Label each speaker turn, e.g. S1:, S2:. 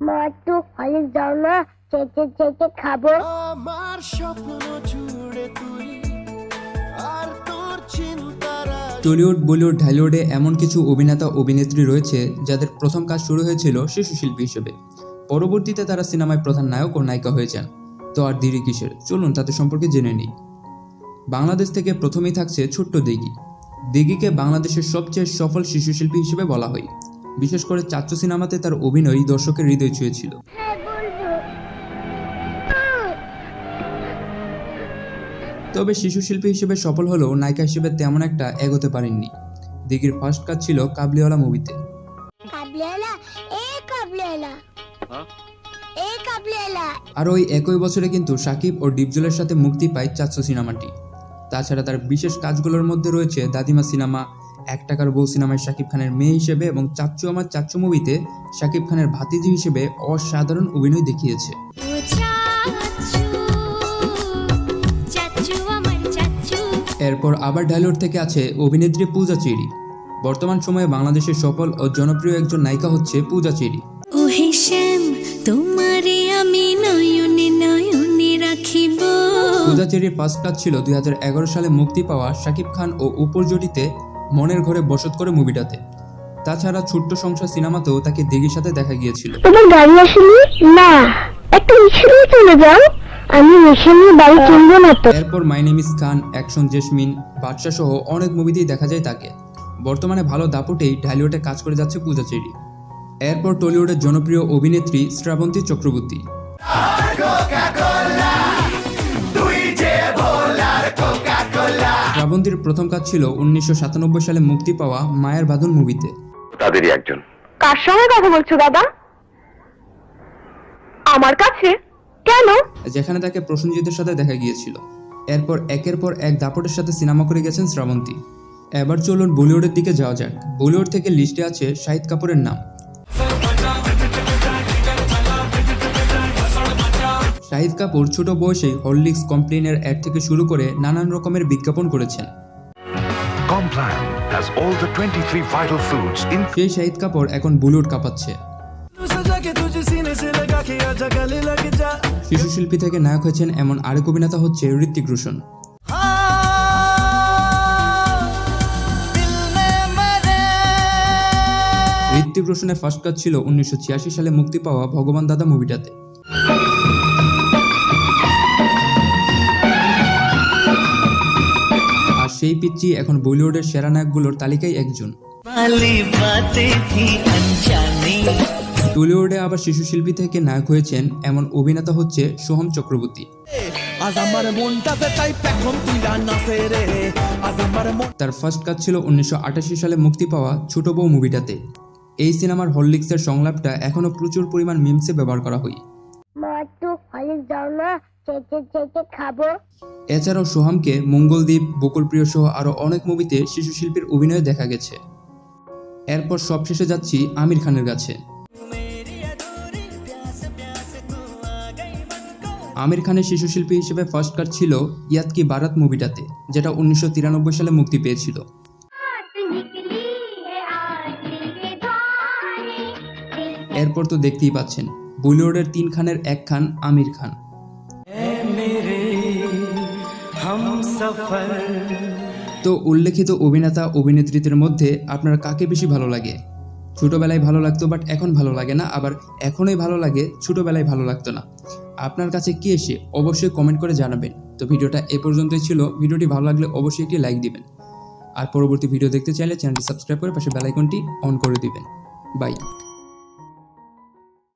S1: মা একটু হলিক্স দাও না, চেটে চেটে খাবো।
S2: আমার স্বপ্ন জুড়ে তুই আর তোর চিন্তারা।
S3: টলিউড, বলিউড, ঢালিউডে এমন কিছু অভিনেতা অভিনেত্রী রয়েছে যাদের প্রথম কাজ শুরু হয়েছিল শিশু শিল্পী হিসেবে। পরবর্তীতে তারা সিনেমায় প্রধান নায়ক ও নায়িকা হয়ে যান। তো আর দেরি কিসের, চলুন তাদের সম্পর্কে জেনে নিই। বাংলাদেশ থেকে প্রথমেই থাকছে ছোট্ট দিঘি। দিঘিকে বাংলাদেশের সবচেয়ে সফল শিশু শিল্পী হিসেবে বলা হয়। বিশেষ করে চাচ্চু সিনেমাতে তার অভিনয় দর্শকের হৃদয় ছুঁয়েছিল।
S1: হ্যাঁ বলবো।
S3: তবে শিশু শিল্পী হিসেবে সফল হলেও নায়িকা হিসেবে তেমন একটা এগোতে পারেননি। দিঘির ফার্স্ট কাজ ছিল কাবুলিওয়ালা মুভিতে।
S1: কাবুলিওয়ালা, এ কাবুলিওয়ালা, এ কাবুলিওয়ালা।
S3: আর ওই একই বছরে কিন্তু সাকিব ও ডিপজলের সাথে মুক্তি পায় চাচ্চু সিনেমাটি। তাছাড়া তার বিশেষ কাজগুলোর মধ্যে রয়েছে দাদিমা সিনেমা, এক টাকার বউ সিনেমায় শাকিব খানের মেয়ে হিসেবে এবং চাচ্চু আমার চাচ্চু মুভিতে শাকিব খানের ভাতিজি হিসেবে অসাধারণ অভিনয় দেখিয়েছে। এরপর আবার ঢালিউড থেকে আছে অভিনেত্রী পূজা চেরি। বর্তমান সময়ে বাংলাদেশের সফল ও জনপ্রিয় একজন নায়িকা হচ্ছে পূজা চেরি। পূজা চেরির ফার্স্ট কাজ ছিল 2011 সালে মুক্তি পাওয়া শাকিব খান ও উপর জুটিতে মনের ঘরে বসত করে মুভিটাতে। তাছাড়া ছোট্ট সংসার সিনেমাতেও তাকে দিঘির সাথে দেখা গিয়েছিল।
S1: তোমার গাড়ি আসেনি? না, একটা রিক্সা নিয়ে চলে যাও, আমি রিক্সা নিয়ে বাড়ি চলবো না তো।
S3: এরপর my name is Khan, action Jasmine, Badsha সহ অনেক মুভিতেই দেখা যায় তাকে। বর্তমানে ভালো দাপটেই ঢালিউডে কাজ করে যাচ্ছে পূজা চেরি। এরপর টলিউডের জনপ্রিয় অভিনেত্রী শ্রাবন্তী চক্রবর্তী। শ্রাবন্তীর প্রথম কাজ ছিল 1997 সালে মুক্তি পাওয়া মায়ের বাঁধন মুভিতে।
S4: তাদেরই একজন।
S1: কার সঙ্গে কথা বলছো দাদা? আমার কাছে? কেন?
S3: যেখানে তাকে প্রসেনজিতের সাথে দেখা গিয়েছিল। এরপর একের পর এক দাপটের সাথে সিনেমা করে গেছেন শ্রাবন্তী। এবার চলুন বলিউডের দিকে যাওয়া যাক। বলিউড থেকে লিস্টে আছে শাহিদ কাপুরের নাম। শাহিদ কাপুর ছোট বয়সেই হরলিক্স, কমপ্লেনের অ্যাড থেকে শুরু করে নানান রকমের বিজ্ঞাপন করেছেন। সেই শাহিদ কাপুর এখন বলিউড কাঁপাচ্ছে। শিশু শিল্পী থেকে নায়ক হয়েছেন এমন আরেক অভিনেতা হচ্ছে ঋত্বিক রোশন। ঋত্বিক রোশনের ফার্স্ট কাজ ছিল 1986 সালে মুক্তি পাওয়া ভগবান দাদা মুভিটাতে। আর সেই পিচ্চি এখন বলিউডের সেরা নায়কগুলোর তালিকায় একজন। টলিউডে আবার শিশু শিল্পী থেকে নায়ক হয়েছেন এমন অভিনেতা হচ্ছে সোহম চক্রবর্তী। তার ফার্স্ট কাজ ছিল 1988 সালে মুক্তি পাওয়া ছোট বউ মুভিটাতে। এই সিনেমার হরলিক্সের সংলাপটা এখনো প্রচুর পরিমাণ মিমসে ব্যবহার করা হয়।
S1: মা একটু হলিক্স দাও না, চেটে চেটে খাবো।
S3: এছাড়াও সোহামকে মঙ্গলদ্বীপ, বকুলপ্রিয় সহ আরও অনেক মুভিতে শিশু শিল্পীর অভিনয়ে দেখা গেছে। এরপর সবশেষে যাচ্ছি আমির খানের কাছে। আমির খানের শিশু শিল্পী হিসেবে ফার্স্ট কাজ ছিল ইয়াদ কি বারাত মুভিটাতে, যেটা 1993 সালে মুক্তি পেয়েছিল। এরপর তো দেখতেই পাচ্ছেন বলিউডের 3 খানের 1 খান আমির খান। তো উল্লেখিত অভিনেতা অভিনেত্রীদের মধ্যে আপনার কাকে বেশি ভালো লাগে? ছোটবেলায় ভালো লাগতো বাট এখন ভালো লাগে না, আবার এখনই ভালো লাগে, ছোটবেলায় ভালো লাগতো না। আপনার কাছে কি এসে অবশ্যই কমেন্ট করে জানাবেন। তো ভিডিওটা এ পর্যন্তই ছিল। ভিডিওটি ভালো লাগলে অবশ্যই একটি লাইক দিবেন। আর পরবর্তী ভিডিও দেখতে চাইলে চ্যানেলটি সাবস্ক্রাইব করে পাশে বেল আইকনটি অন করে দিবেন। বাই।